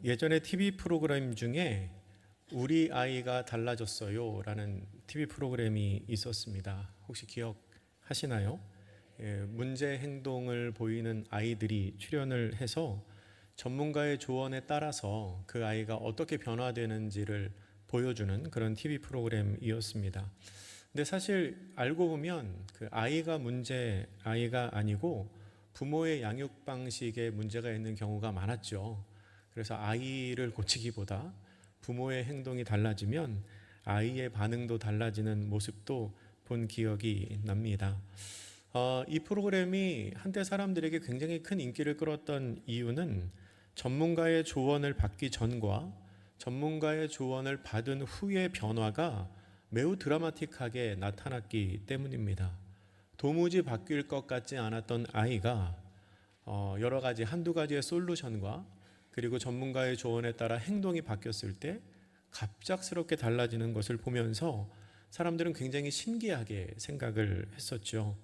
예전에 TV 프로그램 중에 우리 아이가 달라졌어요 라는 TV 프로그램이 있었습니다. 혹시 기억하시나요? 문제 행동을 보이는 아이들이 출연을 해서 전문가의 조언에 따라서 그 아이가 어떻게 변화되는지를 보여주는 그런 TV 프로그램이었습니다. 근데 사실 알고 보면 그 아이가 문제 아이가 아니고 부모의 양육 방식에 문제가 있는 경우가 많았죠. 그래서 아이를 고치기보다 부모의 행동이 달라지면 아이의 반응도 달라지는 모습도 본 기억이 납니다. 이 프로그램이 한때 사람들에게 굉장히 큰 인기를 끌었던 이유는 전문가의 조언을 받기 전과 전문가의 조언을 받은 후의 변화가 매우 드라마틱하게 나타났기 때문입니다. 도무지 바뀔 것 같지 않았던 아이가 여러 가지 한두 가지의 솔루션과 그리고 전문가의 조언에 따라 행동이 바뀌었을 때 갑작스럽게 달라지는 것을 보면서 사람들은 굉장히 신기하게 생각을 했었죠.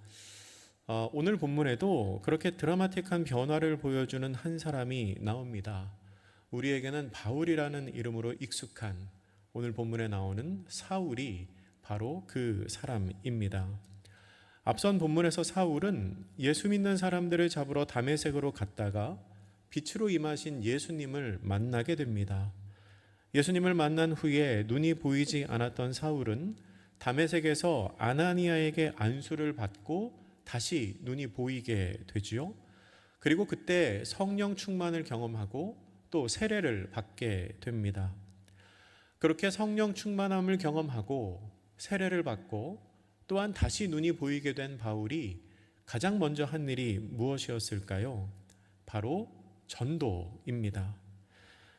오늘 본문에도 그렇게 드라마틱한 변화를 보여주는 한 사람이 나옵니다. 우리에게는 바울이라는 이름으로 익숙한 오늘 본문에 나오는 사울이 바로 그 사람입니다. 앞선 본문에서 사울은 예수 믿는 사람들을 잡으러 다메섹으로 갔다가 빛으로 임하신 예수님을 만나게 됩니다. 예수님을 만난 후에 눈이 보이지 않았던 사울은 다메섹에서 아나니아에게 안수를 받고 다시 눈이 보이게 되지요. 그리고 그때 성령 충만을 경험하고 또 세례를 받게 됩니다. 그렇게 성령 충만함을 경험하고 세례를 받고 또한 다시 눈이 보이게 된 바울이 가장 먼저 한 일이 무엇이었을까요? 바로 전도입니다.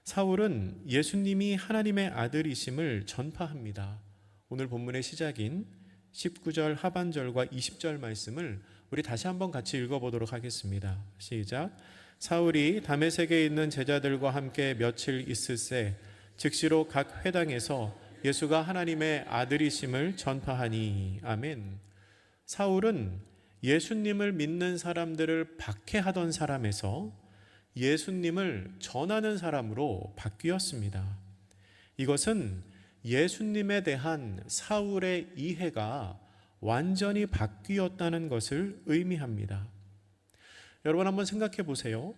사울은 예수님이 하나님의 아들이심을 전파합니다. 오늘 본문의 시작인 19절 하반절과 20절 말씀을 우리 다시 한번 같이 읽어보도록 하겠습니다. 시작. 사울이 다메섹에 있는 제자들과 함께 며칠 있을새 즉시로 각 회당에서 예수가 하나님의 아들이심을 전파하니. 아멘. 사울은 예수님을 믿는 사람들을 박해하던 사람에서 예수님을 전하는 사람으로 바뀌었습니다. 이것은 예수님에 대한 사울의 이해가 완전히 바뀌었다는 것을 의미합니다. 여러분 한번 생각해 보세요.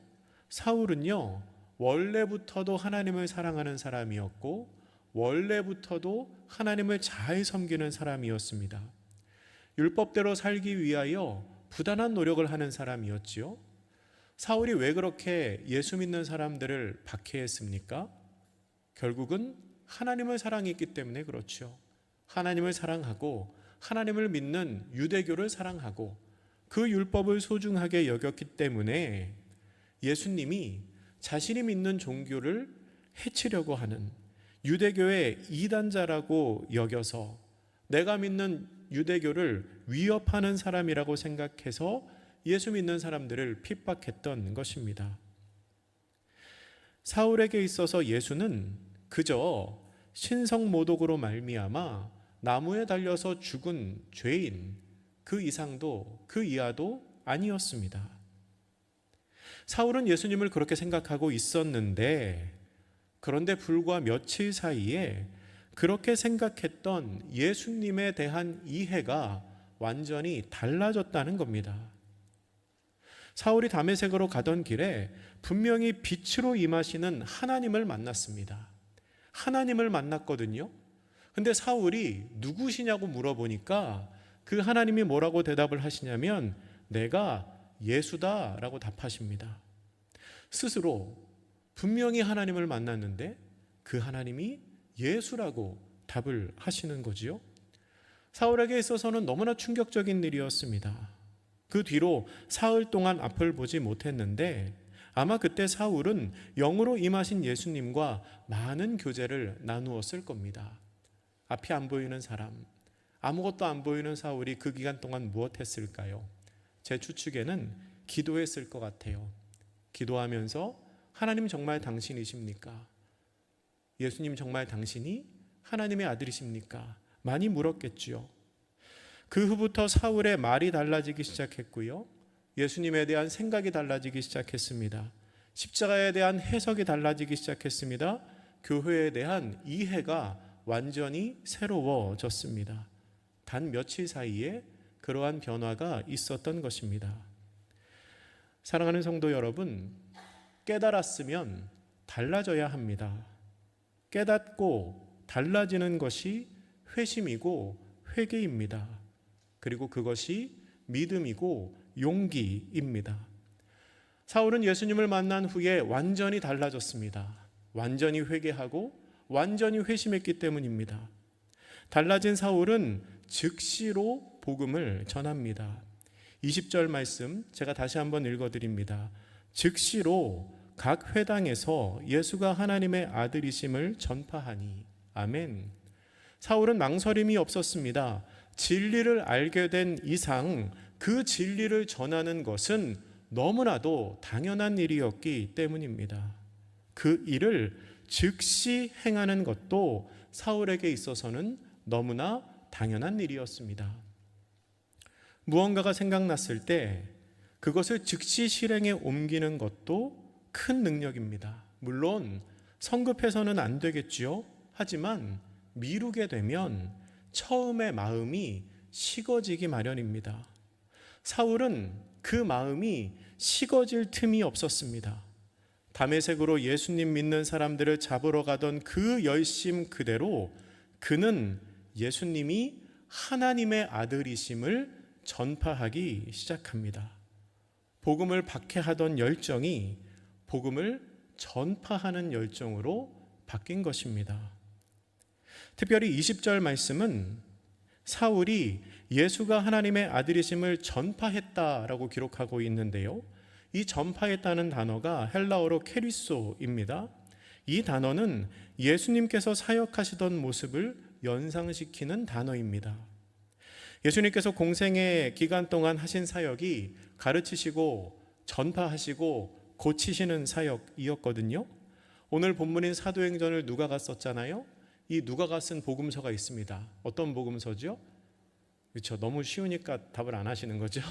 사울은요, 원래부터도 하나님을 사랑하는 사람이었고 원래부터도 하나님을 잘 섬기는 사람이었습니다. 율법대로 살기 위하여 부단한 노력을 하는 사람이었지요. 사울이 왜 그렇게 예수 믿는 사람들을 박해했습니까? 결국은 하나님을 사랑했기 때문에 그렇죠. 하나님을 사랑하고 하나님을 믿는 유대교를 사랑하고 그 율법을 소중하게 여겼기 때문에 예수님이 자신이 믿는 종교를 해치려고 하는 유대교의 이단자라고 여겨서 내가 믿는 유대교를 위협하는 사람이라고 생각해서 예수 믿는 사람들을 핍박했던 것입니다. 사울에게 있어서 예수는 그저 신성모독으로 말미암아 나무에 달려서 죽은 죄인 그 이상도 그 이하도 아니었습니다. 사울은 예수님을 그렇게 생각하고 있었는데 그런데 불과 며칠 사이에 그렇게 생각했던 예수님에 대한 이해가 완전히 달라졌다는 겁니다. 사울이 다메섹으로 가던 길에 분명히 빛으로 임하시는 하나님을 만났습니다. 하나님을 만났거든요. 근데 사울이 누구시냐고 물어보니까 그 하나님이 뭐라고 대답을 하시냐면 내가 예수다라고 답하십니다. 스스로 분명히 하나님을 만났는데 그 하나님이 예수라고 답을 하시는 거지요. 사울에게 있어서는 너무나 충격적인 일이었습니다. 그 뒤로 사흘 동안 앞을 보지 못했는데 아마 그때 사울은 영으로 임하신 예수님과 많은 교제를 나누었을 겁니다. 앞이 안 보이는 사람, 아무것도 안 보이는 사울이 그 기간 동안 무엇 했을까요? 제 추측에는 기도했을 것 같아요. 기도하면서 하나님 정말 당신이십니까? 예수님 정말 당신이 하나님의 아들이십니까? 많이 물었겠지요. 그 후부터 사울의 말이 달라지기 시작했고요. 예수님에 대한 생각이 달라지기 시작했습니다. 십자가에 대한 해석이 달라지기 시작했습니다. 교회에 대한 이해가 완전히 새로워졌습니다. 단 며칠 사이에 그러한 변화가 있었던 것입니다. 사랑하는 성도 여러분, 깨달았으면 달라져야 합니다. 깨닫고 달라지는 것이 회심이고 회개입니다. 그리고 그것이 믿음이고 용기입니다. 사울은 예수님을 만난 후에 완전히 달라졌습니다. 완전히 회개하고 완전히 회심했기 때문입니다. 달라진 사울은 즉시로 복음을 전합니다. 20절 말씀 제가 다시 한번 읽어드립니다. 즉시로 각 회당에서 예수가 하나님의 아들이심을 전파하니. 아멘. 사울은 망설임이 없었습니다. 진리를 알게 된 이상 그 진리를 전하는 것은 너무나도 당연한 일이었기 때문입니다. 그 일을 즉시 행하는 것도 사울에게 있어서는 너무나 당연한 일이었습니다. 무언가가 생각났을 때 그것을 즉시 실행에 옮기는 것도 큰 능력입니다. 물론 성급해서는 안 되겠지요. 하지만 미루게 되면 처음의 마음이 식어지기 마련입니다. 사울은 그 마음이 식어질 틈이 없었습니다. 다메섹으로 예수님 믿는 사람들을 잡으러 가던 그 열심 그대로 그는 예수님이 하나님의 아들이심을 전파하기 시작합니다. 복음을 박해하던 열정이 복음을 전파하는 열정으로 바뀐 것입니다. 특별히 20절 말씀은 사울이 예수가 하나님의 아들이심을 전파했다라고 기록하고 있는데요. 이 전파했다는 단어가 헬라어로 케리소입니다. 이 단어는 예수님께서 사역하시던 모습을 연상시키는 단어입니다. 예수님께서 공생의 기간 동안 하신 사역이 가르치시고 전파하시고 고치시는 사역이었거든요. 오늘 본문인 사도행전을 누가가 썼잖아요. 이 누가가 쓴 복음서가 있습니다. 어떤 복음서죠? 그렇죠. 너무 쉬우니까 답을 안 하시는 거죠.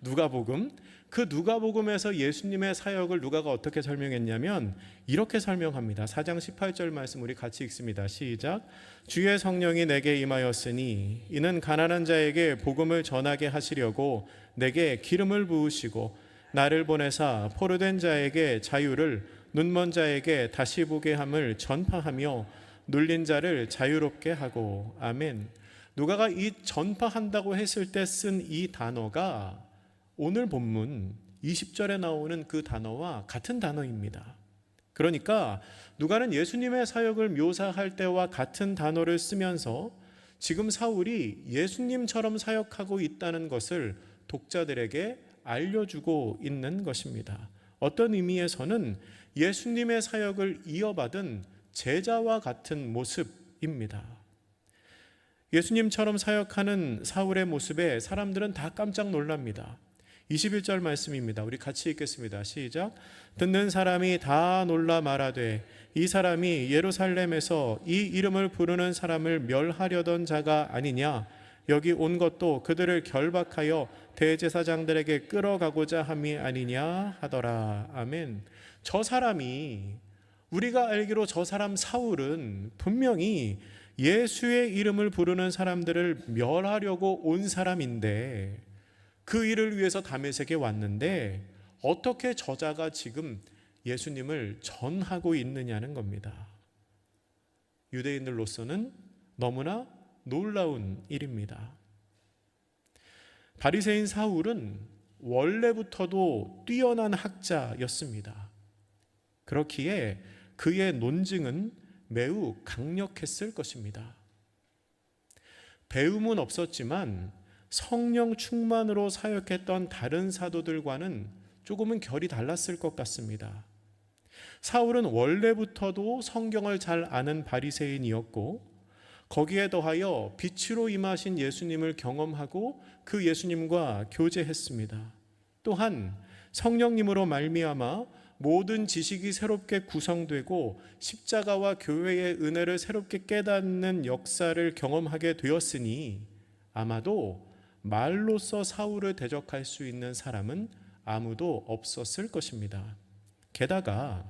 누가복음. 그 누가복음에서 예수님의 사역을 누가가 어떻게 설명했냐면 이렇게 설명합니다. 4장 18절 말씀 우리 같이 읽습니다. 시작. 주의 성령이 내게 임하였으니 이는 가난한 자에게 복음을 전하게 하시려고 내게 기름을 부으시고 나를 보내사 포로된 자에게 자유를 눈먼 자에게 다시 보게 함을 전파하며 눌린 자를 자유롭게 하고. 아멘. 누가가 이 전파한다고 했을 때 쓴 이 단어가 오늘 본문 20절에 나오는 그 단어와 같은 단어입니다. 그러니까 누가는 예수님의 사역을 묘사할 때와 같은 단어를 쓰면서 지금 사울이 예수님처럼 사역하고 있다는 것을 독자들에게 알려주고 있는 것입니다. 어떤 의미에서는 예수님의 사역을 이어받은 제자와 같은 모습입니다. 예수님처럼 사역하는 사울의 모습에 사람들은 다 깜짝 놀랍니다. 21절 말씀입니다. 우리 같이 읽겠습니다. 시작. 듣는 사람이 다 놀라 말하되 이 사람이 예루살렘에서 이 이름을 부르는 사람을 멸하려던 자가 아니냐. 여기 온 것도 그들을 결박하여 대제사장들에게 끌어가고자 함이 아니냐 하더라. 아멘. 저 사람이 우리가 알기로 저 사람 사울은 분명히 예수의 이름을 부르는 사람들을 멸하려고 온 사람인데 그 일을 위해서 다메섹에 왔는데 어떻게 저자가 지금 예수님을 전하고 있느냐는 겁니다. 유대인들로서는 너무나 놀라운 일입니다. 바리새인 사울은 원래부터도 뛰어난 학자였습니다. 그렇기에 그의 논증은 매우 강력했을 것입니다. 배움은 없었지만 성령 충만으로 사역했던 다른 사도들과는 조금은 결이 달랐을 것 같습니다. 사울은 원래부터도 성경을 잘 아는 바리새인이었고 거기에 더하여 빛으로 임하신 예수님을 경험하고 그 예수님과 교제했습니다. 또한 성령님으로 말미암아 모든 지식이 새롭게 구성되고 십자가와 교회의 은혜를 새롭게 깨닫는 역사를 경험하게 되었으니 아마도 말로써 사울을 대적할 수 있는 사람은 아무도 없었을 것입니다. 게다가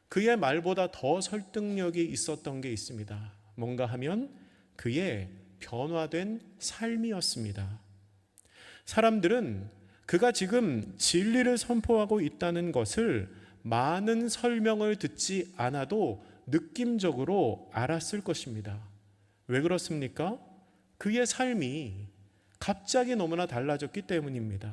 그의 말보다 더 설득력이 있었던 게 있습니다. 뭔가 하면 그의 변화된 삶이었습니다. 사람들은 그가 지금 진리를 선포하고 있다는 것을 많은 설명을 듣지 않아도 느낌적으로 알았을 것입니다. 왜 그렇습니까? 그의 삶이 갑자기 너무나 달라졌기 때문입니다.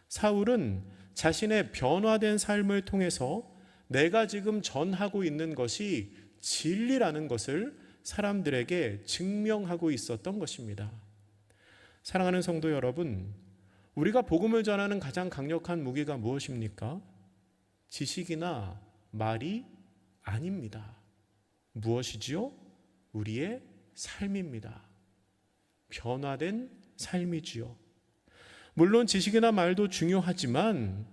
사울은 자신의 변화된 삶을 통해서 내가 지금 전하고 있는 것이 진리라는 것을 사람들에게 증명하고 있었던 것입니다. 사랑하는 성도 여러분, 우리가 복음을 전하는 가장 강력한 무기가 무엇입니까? 지식이나 말이 아닙니다. 무엇이지요? 우리의 삶입니다. 변화된 삶이지요. 물론 지식이나 말도 중요하지만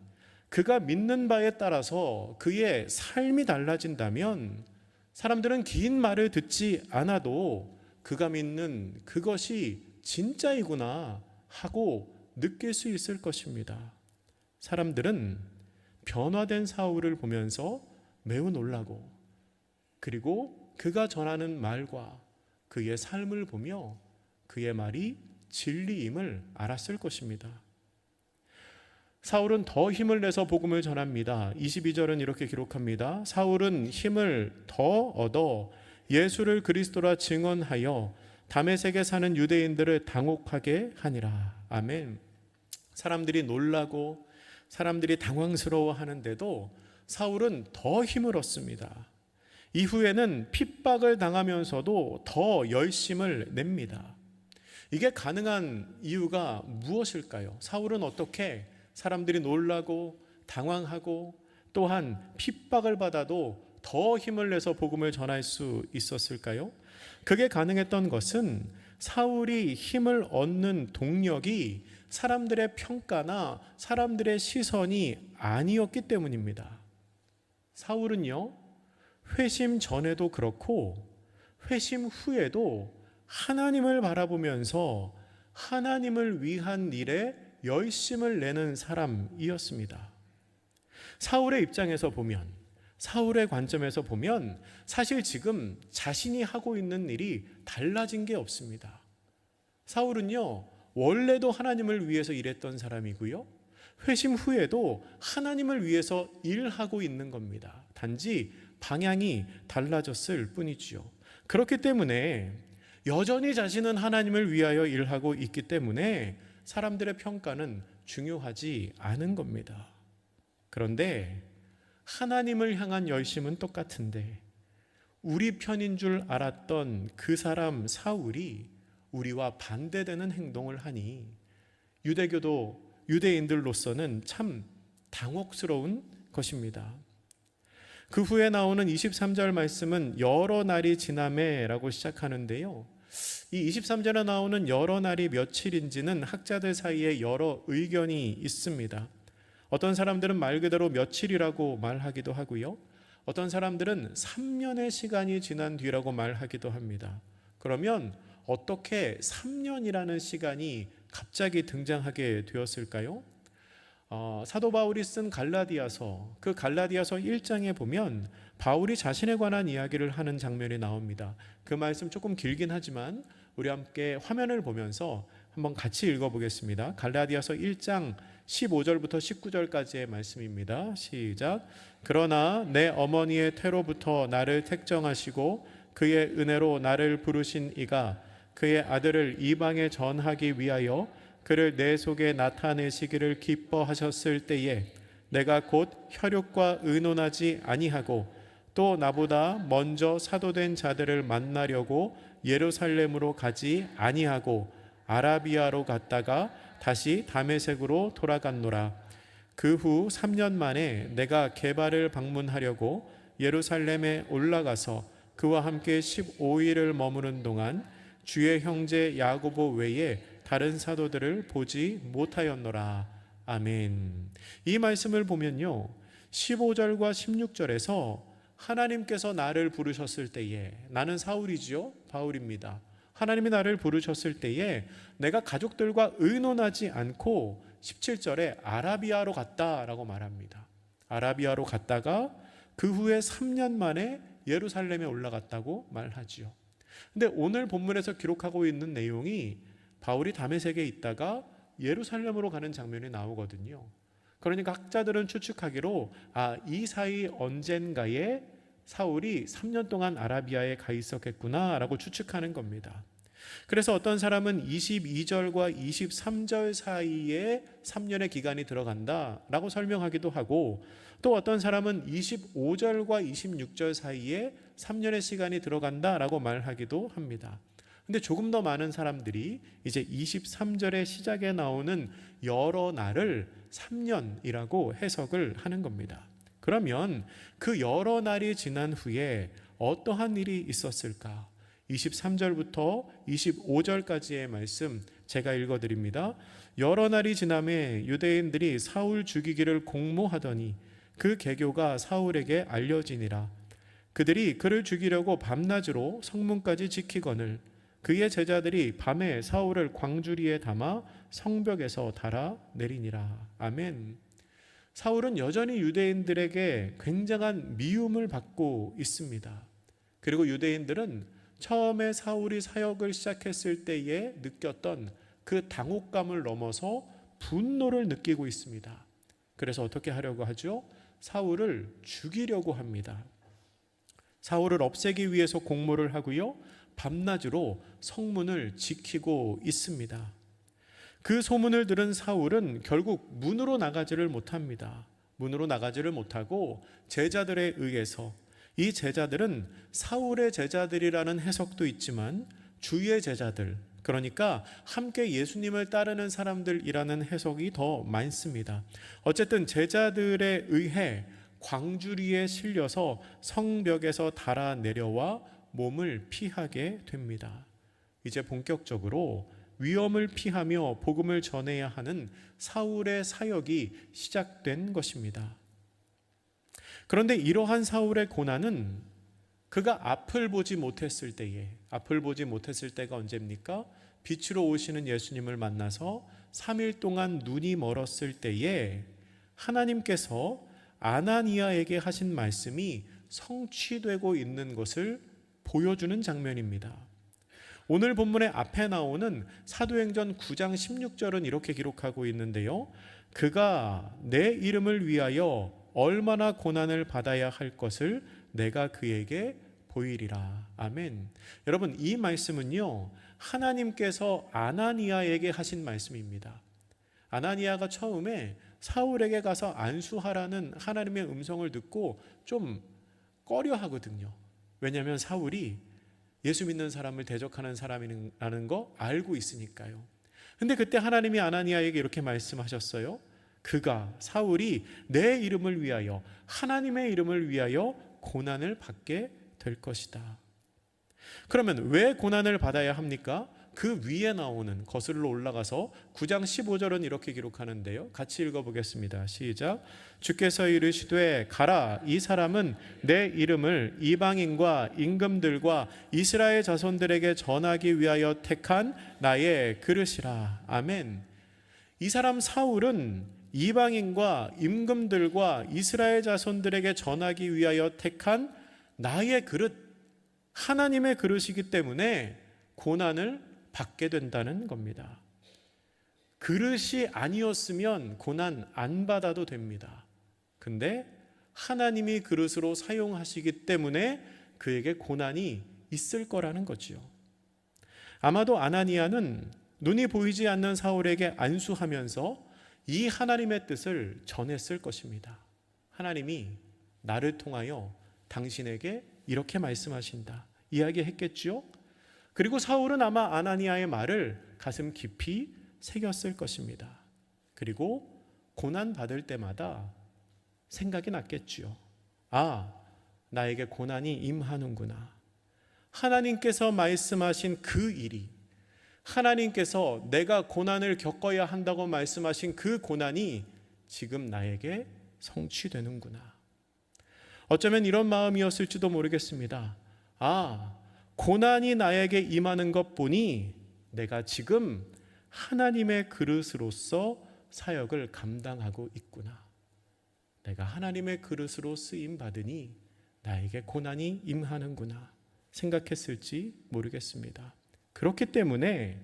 그가 믿는 바에 따라서 그의 삶이 달라진다면 사람들은 긴 말을 듣지 않아도 그가 믿는 그것이 진짜이구나 하고 느낄 수 있을 것입니다. 사람들은 변화된 사울을 보면서 매우 놀라고, 그리고 그가 전하는 말과 그의 삶을 보며 그의 말이 진리임을 알았을 것입니다. 사울은 더 힘을 내서 복음을 전합니다. 22절은 이렇게 기록합니다. 사울은 힘을 더 얻어 예수를 그리스도라 증언하여 다메섹에 사는 유대인들을 당혹하게 하니라. 아멘. 사람들이 놀라고 사람들이 당황스러워 하는데도 사울은 더 힘을 얻습니다. 이후에는 핍박을 당하면서도 더 열심을 냅니다. 이게 가능한 이유가 무엇일까요? 사울은 어떻게 사람들이 놀라고 당황하고 또한 핍박을 받아도 더 힘을 내서 복음을 전할 수 있었을까요? 그게 가능했던 것은 사울이 힘을 얻는 동력이 사람들의 평가나 사람들의 시선이 아니었기 때문입니다. 사울은요, 회심 전에도 그렇고 회심 후에도 하나님을 바라보면서 하나님을 위한 일에 열심을 내는 사람이었습니다. 사울의 입장에서 보면, 사울의 관점에서 보면 사실 지금 자신이 하고 있는 일이 달라진 게 없습니다. 사울은요, 원래도 하나님을 위해서 일했던 사람이고요, 회심 후에도 하나님을 위해서 일하고 있는 겁니다. 단지 방향이 달라졌을 뿐이지요. 그렇기 때문에 여전히 자신은 하나님을 위하여 일하고 있기 때문에 사람들의 평가는 중요하지 않은 겁니다. 그런데 하나님을 향한 열심은 똑같은데 우리 편인 줄 알았던 그 사람 사울이 우리와 반대되는 행동을 하니 유대인들로서는 참 당혹스러운 것입니다. 그 후에 나오는 23절 말씀은 여러 날이 지나매라고 시작하는데요. 이 23절에 나오는 여러 날이 며칠인지는 학자들 사이에 여러 의견이 있습니다. 어떤 사람들은 말 그대로 며칠이라고 말하기도 하고요, 어떤 사람들은 3년의 시간이 지난 뒤라고 말하기도 합니다. 그러면 어떻게 3년이라는 시간이 갑자기 등장하게 되었을까요? 사도 바울이 쓴 갈라디아서, 그 갈라디아서 1장에 보면 바울이 자신에 관한 이야기를 하는 장면이 나옵니다. 그 말씀 조금 길긴 하지만 우리 함께 화면을 보면서 한번 같이 읽어보겠습니다. 갈라디아서 1장 15절부터 19절까지의 말씀입니다. 시작. 그러나 내 어머니의 태로부터 나를 택정하시고 그의 은혜로 나를 부르신 이가 그의 아들을 이방에 전하기 위하여 그를 내 속에 나타내시기를 기뻐하셨을 때에 내가 곧 혈육과 의논하지 아니하고 또 나보다 먼저 사도된 자들을 만나려고 예루살렘으로 가지 아니하고 아라비아로 갔다가 다시 다메섹으로 돌아갔노라. 그 후 3년 만에 내가 게바를 방문하려고 예루살렘에 올라가서 그와 함께 15일을 머무는 동안 주의 형제 야고보 외에 다른 사도들을 보지 못하였노라. 아멘. 이 말씀을 보면요, 15절과 16절에서 하나님께서 나를 부르셨을 때에, 나는 사울이지요, 바울입니다. 하나님이 나를 부르셨을 때에 내가 가족들과 의논하지 않고 17절에 아라비아로 갔다라고 말합니다. 아라비아로 갔다가 그 후에 3년 만에 예루살렘에 올라갔다고 말하지요. 근데 오늘 본문에서 기록하고 있는 내용이 바울이 다메섹에 있다가 예루살렘으로 가는 장면이 나오거든요. 그러니까 학자들은 추측하기로 이 사이 언젠가에 사울이 3년 동안 아라비아에 가 있었겠구나라고 추측하는 겁니다. 그래서 어떤 사람은 22절과 23절 사이에 3년의 기간이 들어간다라고 설명하기도 하고, 또 어떤 사람은 25절과 26절 사이에 3년의 시간이 들어간다라고 말하기도 합니다. 근데 조금 더 많은 사람들이 이제 23절의 시작에 나오는 여러 날을 3년이라고 해석을 하는 겁니다. 그러면 그 여러 날이 지난 후에 어떠한 일이 있었을까? 23절부터 25절까지의 말씀 제가 읽어드립니다. 여러 날이 지남에 유대인들이 사울 죽이기를 공모하더니 그 계교가 사울에게 알려지니라. 그들이 그를 죽이려고 밤낮으로 성문까지 지키거늘 그의 제자들이 밤에 사울을 광주리에 담아 성벽에서 달아 내리니라. 아멘. 사울은 여전히 유대인들에게 굉장한 미움을 받고 있습니다. 그리고 유대인들은 처음에 사울이 사역을 시작했을 때에 느꼈던 그 당혹감을 넘어서 분노를 느끼고 있습니다. 그래서 어떻게 하려고 하죠? 사울을 죽이려고 합니다. 사울을 없애기 위해서 공모를 하고요, 밤낮으로 성문을 지키고 있습니다. 그 소문을 들은 사울은 결국 문으로 나가지를 못합니다. 문으로 나가지를 못하고 제자들에 의해서, 이 제자들은 사울의 제자들이라는 해석도 있지만 주의 제자들, 그러니까 함께 예수님을 따르는 사람들이라는 해석이 더 많습니다. 어쨌든 제자들에 의해 광주리에 실려서 성벽에서 달아 내려와 몸을 피하게 됩니다. 이제 본격적으로 위험을 피하며 복음을 전해야 하는 사울의 사역이 시작된 것입니다. 그런데 이러한 사울의 고난은 그가 앞을 보지 못했을 때가 언제입니까? 빛으로 오시는 예수님을 만나서 3일 동안 눈이 멀었을 때에 하나님께서 아나니아에게 하신 말씀이 성취되고 있는 것을 보여주는 장면입니다. 오늘 본문의 앞에 나오는 사도행전 9장 16절은 이렇게 기록하고 있는데요. 그가 내 이름을 위하여 얼마나 고난을 받아야 할 것을 내가 그에게 보이리라. 아멘. 여러분, 이 말씀은요, 하나님께서 아나니아에게 하신 말씀입니다. 아나니아가 처음에 사울에게 가서 안수하라는 하나님의 음성을 듣고 좀 꺼려 하거든요. 왜냐하면 사울이 예수 믿는 사람을 대적하는 사람이라는 거 알고 있으니까요. 근데 그때 하나님이 아나니아에게 이렇게 말씀하셨어요. 사울이 내 이름을 위하여, 하나님의 이름을 위하여 고난을 받게 될 것이다. 그러면 왜 고난을 받아야 합니까? 그 위에 나오는, 거슬러 올라가서 9장 15절은 이렇게 기록하는데요. 같이 읽어보겠습니다. 시작. 주께서 이르시되 가라, 이 사람은 내 이름을 이방인과 임금들과 이스라엘 자손들에게 전하기 위하여 택한 나의 그릇이라. 아멘. 이 사람 사울은 이방인과 임금들과 이스라엘 자손들에게 전하기 위하여 택한 나의 그릇, 하나님의 그릇이기 때문에 고난을 받게 된다는 겁니다. 그릇이 아니었으면 고난 안 받아도 됩니다. 근데 하나님이 그릇으로 사용하시기 때문에 그에게 고난이 있을 거라는 거지요. 아마도 아나니아는 눈이 보이지 않는 사울에게 안수하면서 이 하나님의 뜻을 전했을 것입니다. 하나님이 나를 통하여 당신에게 이렇게 말씀하신다, 이야기했겠죠. 그리고 사울은 아마 아나니아의 말을 가슴 깊이 새겼을 것입니다. 그리고 고난 받을 때마다 생각이 났겠지요. 나에게 고난이 임하는구나. 하나님께서 말씀하신 그 일이, 하나님께서 내가 고난을 겪어야 한다고 말씀하신 그 고난이 지금 나에게 성취되는구나. 어쩌면 이런 마음이었을지도 모르겠습니다. 고난이 나에게 임하는 것 보니 내가 지금 하나님의 그릇으로서 사역을 감당하고 있구나. 내가 하나님의 그릇으로 쓰임 받으니 나에게 고난이 임하는구나 생각했을지 모르겠습니다. 그렇기 때문에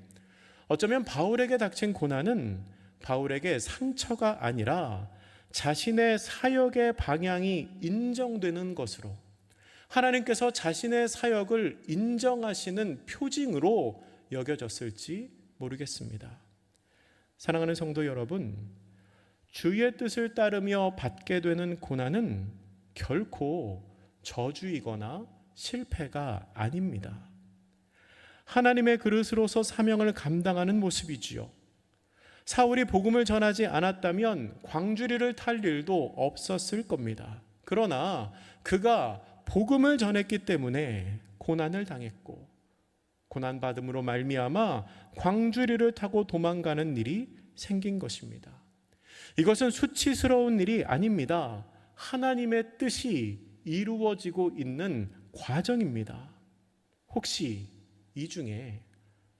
어쩌면 바울에게 닥친 고난은 바울에게 상처가 아니라 자신의 사역의 방향이 인정되는 것으로, 하나님께서 자신의 사역을 인정하시는 표징으로 여겨졌을지 모르겠습니다. 사랑하는 성도 여러분, 주의 뜻을 따르며 받게 되는 고난은 결코 저주이거나 실패가 아닙니다. 하나님의 그릇으로서 사명을 감당하는 모습이지요. 사울이 복음을 전하지 않았다면 광주리를 탈 일도 없었을 겁니다. 그러나 그가 복음을 전했기 때문에 고난을 당했고, 고난받음으로 말미암아 광주리를 타고 도망가는 일이 생긴 것입니다. 이것은 수치스러운 일이 아닙니다. 하나님의 뜻이 이루어지고 있는 과정입니다. 혹시 이 중에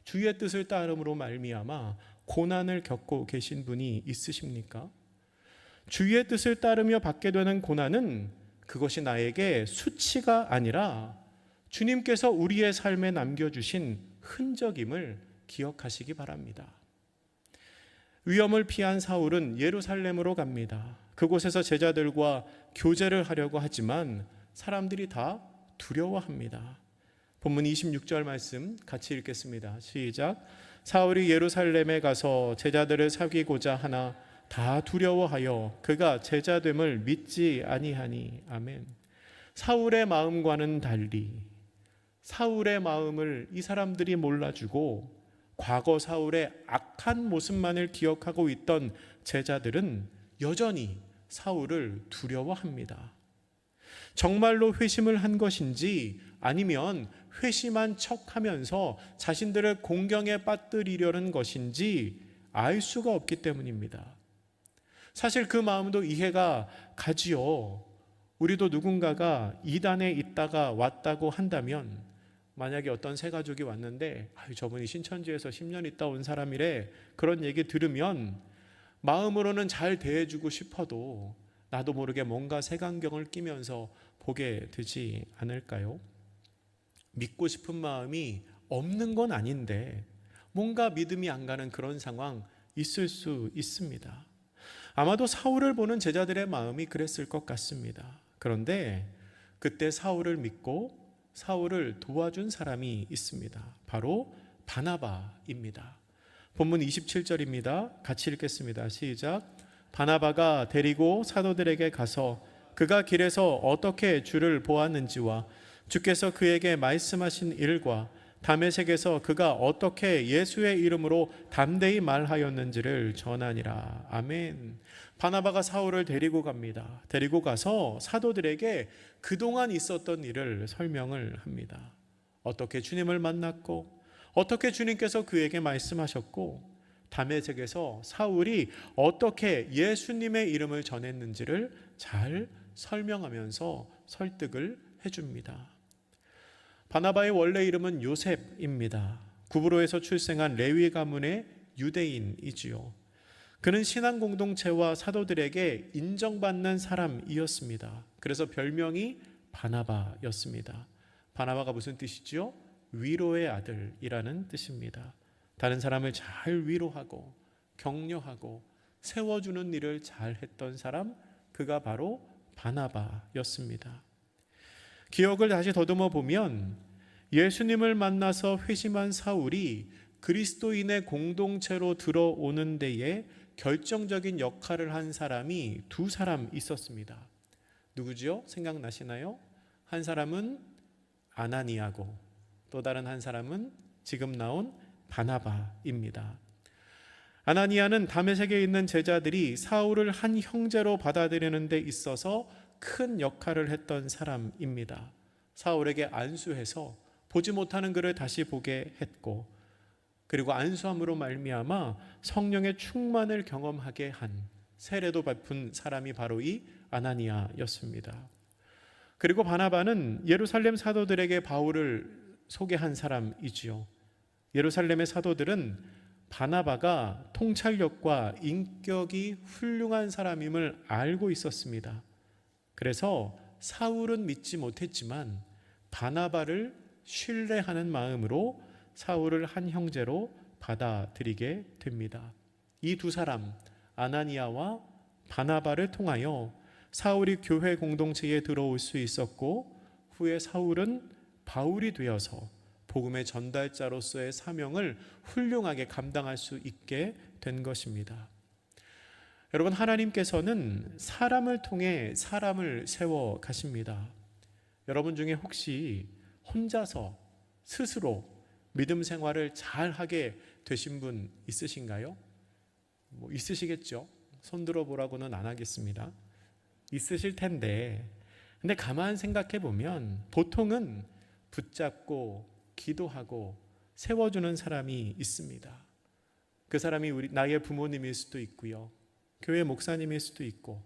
주의 뜻을 따름으로 말미암아 고난을 겪고 계신 분이 있으십니까? 주의 뜻을 따르며 받게 되는 고난은 그것이 나에게 수치가 아니라 주님께서 우리의 삶에 남겨주신 흔적임을 기억하시기 바랍니다. 위험을 피한 사울은 예루살렘으로 갑니다. 그곳에서 제자들과 교제를 하려고 하지만 사람들이 다 두려워합니다. 본문 26절 말씀 같이 읽겠습니다. 시작. 사울이 예루살렘에 가서 제자들을 사귀고자 하나 다 두려워하여 그가 제자됨을 믿지 아니하니. 아멘. 사울의 마음과는 달리 사울의 마음을 이 사람들이 몰라주고 과거 사울의 악한 모습만을 기억하고 있던 제자들은 여전히 사울을 두려워합니다. 정말로 회심을 한 것인지 아니면 회심한 척하면서 자신들을 공경에 빠뜨리려는 것인지 알 수가 없기 때문입니다. 사실 그 마음도 이해가 가지요. 우리도 누군가가 이단에 있다가 왔다고 한다면, 만약에 어떤 새 가족이 왔는데 저분이 신천지에서 10년 있다 온 사람이래, 그런 얘기 들으면 마음으로는 잘 대해주고 싶어도 나도 모르게 뭔가 색안경을 끼면서 보게 되지 않을까요? 믿고 싶은 마음이 없는 건 아닌데 뭔가 믿음이 안 가는 그런 상황 있을 수 있습니다. 아마도 사울을 보는 제자들의 마음이 그랬을 것 같습니다. 그런데 그때 사울을 믿고 사울을 도와준 사람이 있습니다. 바로 바나바입니다. 본문 27절입니다. 같이 읽겠습니다. 시작. 바나바가 데리고 사도들에게 가서 그가 길에서 어떻게 주를 보았는지와 주께서 그에게 말씀하신 일과 다메섹에서 그가 어떻게 예수의 이름으로 담대히 말하였는지를 전하니라. 아멘. 바나바가 사울을 데리고 갑니다. 데리고 가서 사도들에게 그동안 있었던 일을 설명을 합니다. 어떻게 주님을 만났고 어떻게 주님께서 그에게 말씀하셨고 다메섹에서 사울이 어떻게 예수님의 이름을 전했는지를 잘 설명하면서 설득을 해줍니다. 바나바의 원래 이름은 요셉입니다. 구브로에서 출생한 레위 가문의 유대인이지요. 그는 신앙 공동체와 사도들에게 인정받는 사람이었습니다. 그래서 별명이 바나바였습니다. 바나바가 무슨 뜻이지요? 위로의 아들이라는 뜻입니다. 다른 사람을 잘 위로하고 격려하고 세워주는 일을 잘 했던 사람, 그가 바로 바나바였습니다. 기억을 다시 더듬어 보면 예수님을 만나서 회심한 사울이 그리스도인의 공동체로 들어오는 데에 결정적인 역할을 한 사람이 두 사람 있었습니다. 누구죠? 생각나시나요? 한 사람은 아나니아고 또 다른 한 사람은 지금 나온 바나바입니다. 아나니아는 다메섹에 있는 제자들이 사울을 한 형제로 받아들이는 데 있어서 큰 역할을 했던 사람입니다. 사울에게 안수해서 보지 못하는 그를 다시 보게 했고, 그리고 안수함으로 말미암아 성령의 충만을 경험하게 한 세례도 베푼 사람이 바로 이 아나니아였습니다. 그리고 바나바는 예루살렘 사도들에게 바울을 소개한 사람이지요. 예루살렘의 사도들은 바나바가 통찰력과 인격이 훌륭한 사람임을 알고 있었습니다. 그래서 사울은 믿지 못했지만 바나바를 신뢰하는 마음으로 사울을 한 형제로 받아들이게 됩니다. 이 두 사람, 아나니아와 바나바를 통하여 사울이 교회 공동체에 들어올 수 있었고, 후에 사울은 바울이 되어서 복음의 전달자로서의 사명을 훌륭하게 감당할 수 있게 된 것입니다. 여러분, 하나님께서는 사람을 통해 사람을 세워 가십니다. 여러분 중에 혹시 혼자서 스스로 믿음 생활을 잘 하게 되신 분 있으신가요? 있으시겠죠? 손 들어보라고는 안 하겠습니다. 있으실 텐데, 근데 가만 생각해 보면 보통은 붙잡고 기도하고 세워주는 사람이 있습니다. 그 사람이 나의 부모님일 수도 있고요, 교회 목사님일 수도 있고,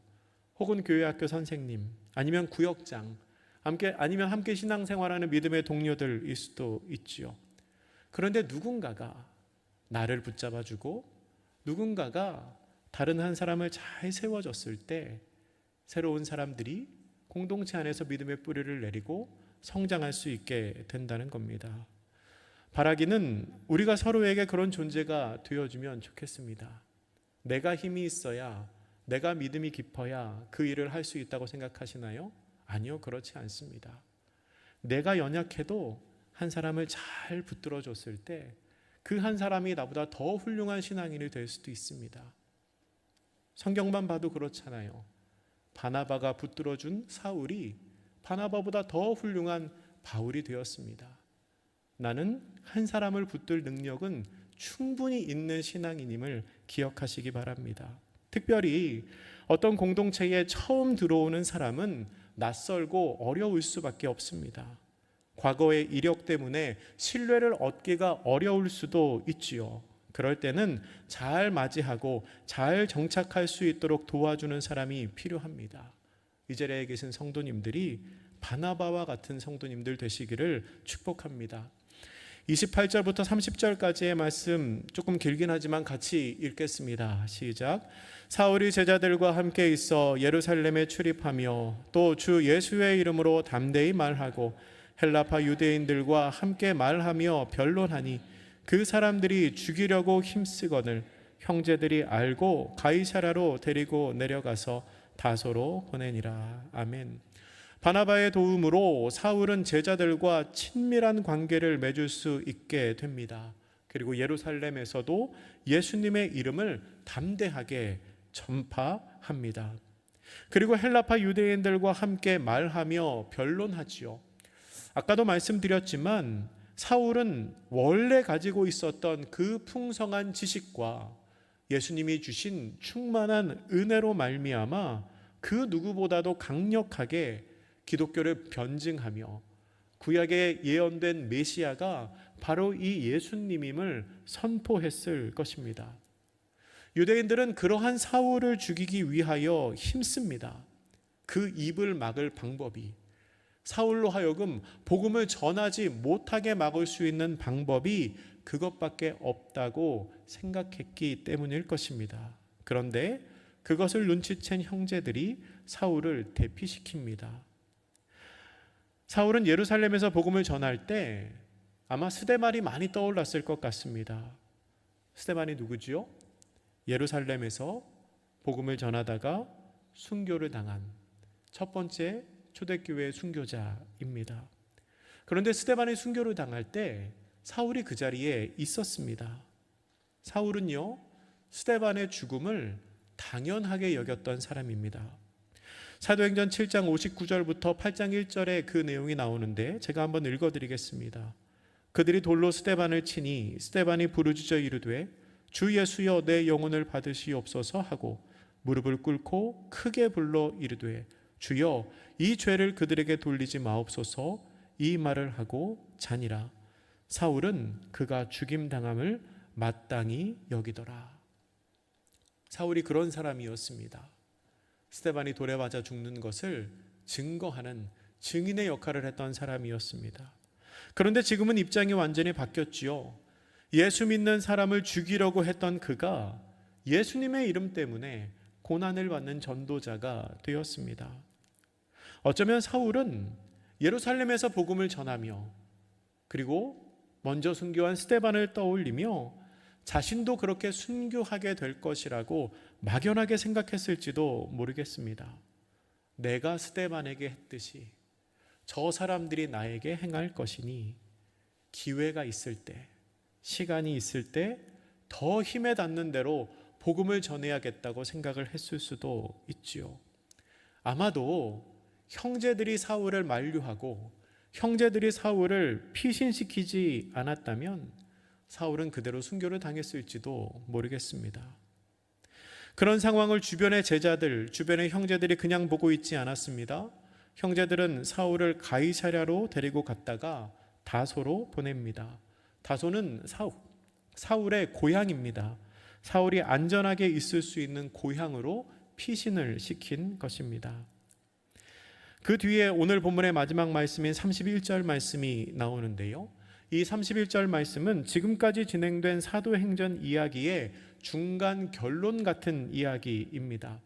혹은 교회 학교 선생님, 아니면 구역장, 아니면 함께 신앙생활하는 믿음의 동료들일 수도 있지요. 그런데 누군가가 나를 붙잡아주고 누군가가 다른 한 사람을 잘 세워줬을 때 새로운 사람들이 공동체 안에서 믿음의 뿌리를 내리고 성장할 수 있게 된다는 겁니다. 바라기는 우리가 서로에게 그런 존재가 되어주면 좋겠습니다. 내가 힘이 있어야, 내가 믿음이 깊어야 그 일을 할 수 있다고 생각하시나요? 아니요, 그렇지 않습니다. 내가 연약해도 한 사람을 잘 붙들어 줬을 때 그 한 사람이 나보다 더 훌륭한 신앙인이 될 수도 있습니다. 성경만 봐도 그렇잖아요. 바나바가 붙들어준 사울이 바나바보다 더 훌륭한 바울이 되었습니다. 나는 한 사람을 붙들 능력은 충분히 있는 신앙인임을 기억하시기 바랍니다. 특별히 어떤 공동체에 처음 들어오는 사람은 낯설고 어려울 수밖에 없습니다. 과거의 이력 때문에 신뢰를 얻기가 어려울 수도 있지요. 그럴 때는 잘 맞이하고 잘 정착할 수 있도록 도와주는 사람이 필요합니다. 이 자리에 계신 성도님들이 바나바와 같은 성도님들 되시기를 축복합니다. 28절부터 30절까지의 말씀 조금 길긴 하지만 같이 읽겠습니다. 시작. 사울이 제자들과 함께 있어 예루살렘에 출입하며 또 주 예수의 이름으로 담대히 말하고 헬라파 유대인들과 함께 말하며 변론하니 그 사람들이 죽이려고 힘쓰거늘 형제들이 알고 가이사라로 데리고 내려가서 다소로 보내니라. 아멘. 바나바의 도움으로 사울은 제자들과 친밀한 관계를 맺을 수 있게 됩니다. 그리고 예루살렘에서도 예수님의 이름을 담대하게 전파합니다. 그리고 헬라파 유대인들과 함께 말하며 변론하지요. 아까도 말씀드렸지만 사울은 원래 가지고 있었던 그 풍성한 지식과 예수님이 주신 충만한 은혜로 말미암아 그 누구보다도 강력하게 기독교를 변증하며 구약에 예언된 메시아가 바로 이 예수님임을 선포했을 것입니다. 유대인들은 그러한 사울을 죽이기 위하여 힘씁니다. 그 입을 막을 방법이, 사울로 하여금 복음을 전하지 못하게 막을 수 있는 방법이 그것밖에 없다고 생각했기 때문일 것입니다. 그런데 그것을 눈치챈 형제들이 사울을 대피시킵니다. 사울은 예루살렘에서 복음을 전할 때 아마 스데반이 많이 떠올랐을 것 같습니다. 스데반이 누구지요? 예루살렘에서 복음을 전하다가 순교를 당한 첫 번째 초대교회 순교자입니다. 그런데 스데반이 순교를 당할 때 사울이 그 자리에 있었습니다. 사울은요, 스데반의 죽음을 당연하게 여겼던 사람입니다. 사도행전 7장 59절부터 8장 1절에 그 내용이 나오는데 제가 한번 읽어드리겠습니다. 그들이 돌로 스데반을 치니 스데반이 부르짖어 이르되 주 예수여 내 영혼을 받으시옵소서 하고 무릎을 꿇고 크게 불러 이르되 주여 이 죄를 그들에게 돌리지 마옵소서 이 말을 하고 자니라. 사울은 그가 죽임당함을 마땅히 여기더라. 사울이 그런 사람이었습니다. 스데반이 돌에 맞아 죽는 것을 증거하는 증인의 역할을 했던 사람이었습니다. 그런데 지금은 입장이 완전히 바뀌었지요. 예수 믿는 사람을 죽이려고 했던 그가 예수님의 이름 때문에 고난을 받는 전도자가 되었습니다. 어쩌면 사울은 예루살렘에서 복음을 전하며 그리고 먼저 순교한 스데반을 떠올리며 자신도 그렇게 순교하게 될 것이라고 막연하게 생각했을지도 모르겠습니다. 내가 스데반에게 했듯이 저 사람들이 나에게 행할 것이니 기회가 있을 때, 시간이 있을 때 더 힘에 닿는 대로 복음을 전해야겠다고 생각을 했을 수도 있지요. 아마도 형제들이 사울을 만류하고 형제들이 사울을 피신시키지 않았다면 사울은 그대로 순교를 당했을지도 모르겠습니다. 그런 상황을 주변의 제자들, 주변의 형제들이 그냥 보고 있지 않았습니다. 형제들은 사울을 가이사랴로 데리고 갔다가 다소로 보냅니다. 다소는 사울의 고향입니다. 사울이 안전하게 있을 수 있는 고향으로 피신을 시킨 것입니다. 그 뒤에 오늘 본문의 마지막 말씀인 31절 말씀이 나오는데요. 이 31절 말씀은 지금까지 진행된 사도행전 이야기의 중간 결론 같은 이야기입니다.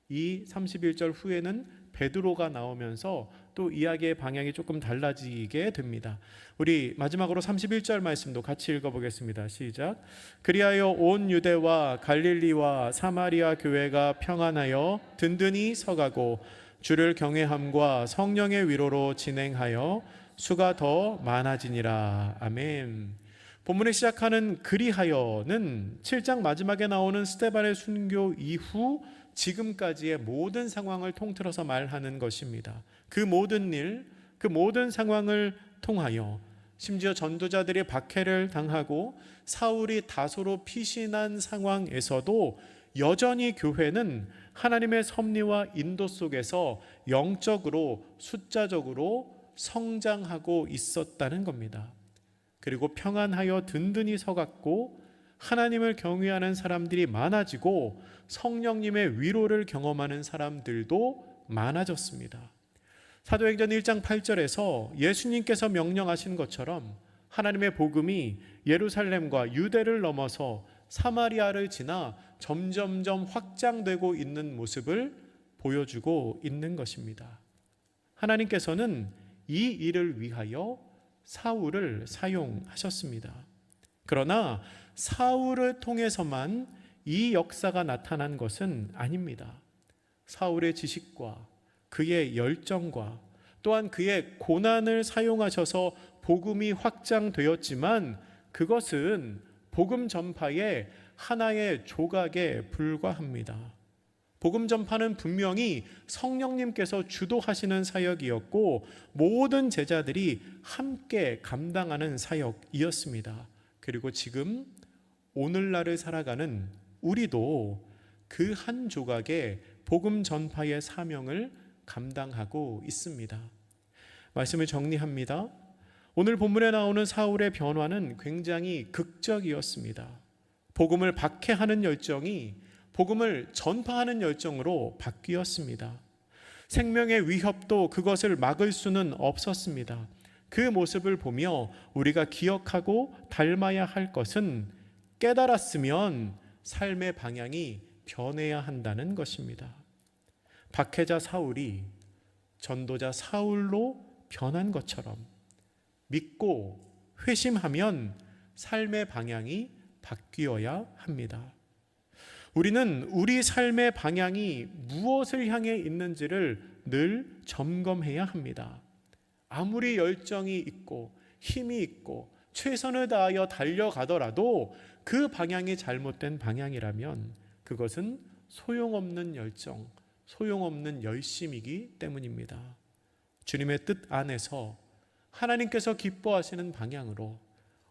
이 31절 후에는 베드로가 나오면서 또 이야기의 방향이 조금 달라지게 됩니다. 우리 마지막으로 31절 말씀도 같이 읽어보겠습니다. 시작. 그리하여 온 유대와 갈릴리와 사마리아 교회가 평안하여 든든히 서가고 주를 경외함과 성령의 위로로 진행하여 수가 더 많아지니라. 아멘. 본문에 시작하는 그리하여는 7장 마지막에 나오는 스데반의 순교 이후 지금까지의 모든 상황을 통틀어서 말하는 것입니다. 그 모든 일, 그 모든 상황을 통하여 심지어 전도자들이 박해를 당하고 사울이 다소로 피신한 상황에서도 여전히 교회는 하나님의 섭리와 인도 속에서 영적으로 숫자적으로 성장하고 있었다는 겁니다. 그리고 평안하여 든든히 서갔고 하나님을 경외하는 사람들이 많아지고 성령님의 위로를 경험하는 사람들도 많아졌습니다. 사도행전 1장 8절에서 예수님께서 명령하신 것처럼 하나님의 복음이 예루살렘과 유대를 넘어서 사마리아를 지나 점점점 확장되고 있는 모습을 보여주고 있는 것입니다. 하나님께서는 이 일을 위하여 사울을 사용하셨습니다. 그러나 사울을 통해서만 이 역사가 나타난 것은 아닙니다. 사울의 지식과 그의 열정과 또한 그의 고난을 사용하셔서 복음이 확장되었지만 그것은 복음 전파의 하나의 조각에 불과합니다. 복음 전파는 분명히 성령님께서 주도하시는 사역이었고 모든 제자들이 함께 감당하는 사역이었습니다. 그리고 지금 오늘날을 살아가는 우리도 그 한 조각의 복음 전파의 사명을 감당하고 있습니다. 말씀을 정리합니다. 오늘 본문에 나오는 사울의 변화는 굉장히 극적이었습니다. 복음을 박해하는 열정이 복음을 전파하는 열정으로 바뀌었습니다. 생명의 위협도 그것을 막을 수는 없었습니다. 그 모습을 보며 우리가 기억하고 닮아야 할 것은 깨달았으면 삶의 방향이 변해야 한다는 것입니다. 박해자 사울이 전도자 사울로 변한 것처럼 믿고 회심하면 삶의 방향이 바뀌어야 합니다. 우리는 우리 삶의 방향이 무엇을 향해 있는지를 늘 점검해야 합니다. 아무리 열정이 있고 힘이 있고 최선을 다하여 달려가더라도 그 방향이 잘못된 방향이라면 그것은 소용없는 열정, 소용없는 열심이기 때문입니다. 주님의 뜻 안에서 하나님께서 기뻐하시는 방향으로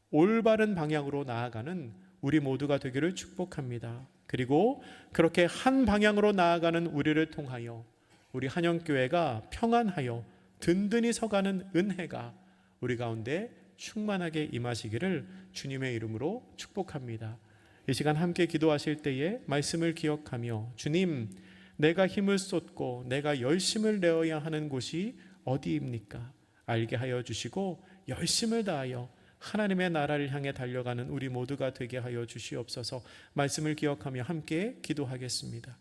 올바른 방향으로 나아가는 우리 모두가 되기를 축복합니다. 그리고 그렇게 한 방향으로 나아가는 우리를 통하여 우리 한영교회가 평안하여 든든히 서가는 은혜가 우리 가운데 충만하게 임하시기를 주님의 이름으로 축복합니다. 이 시간 함께 기도하실 때에 말씀을 기억하며 주님, 내가 힘을 쏟고 내가 열심을 내어야 하는 곳이 어디입니까? 알게 하여 주시고 열심을 다하여 하나님의 나라를 향해 달려가는 우리 모두가 되게 하여 주시옵소서. 말씀을 기억하며 함께 기도하겠습니다.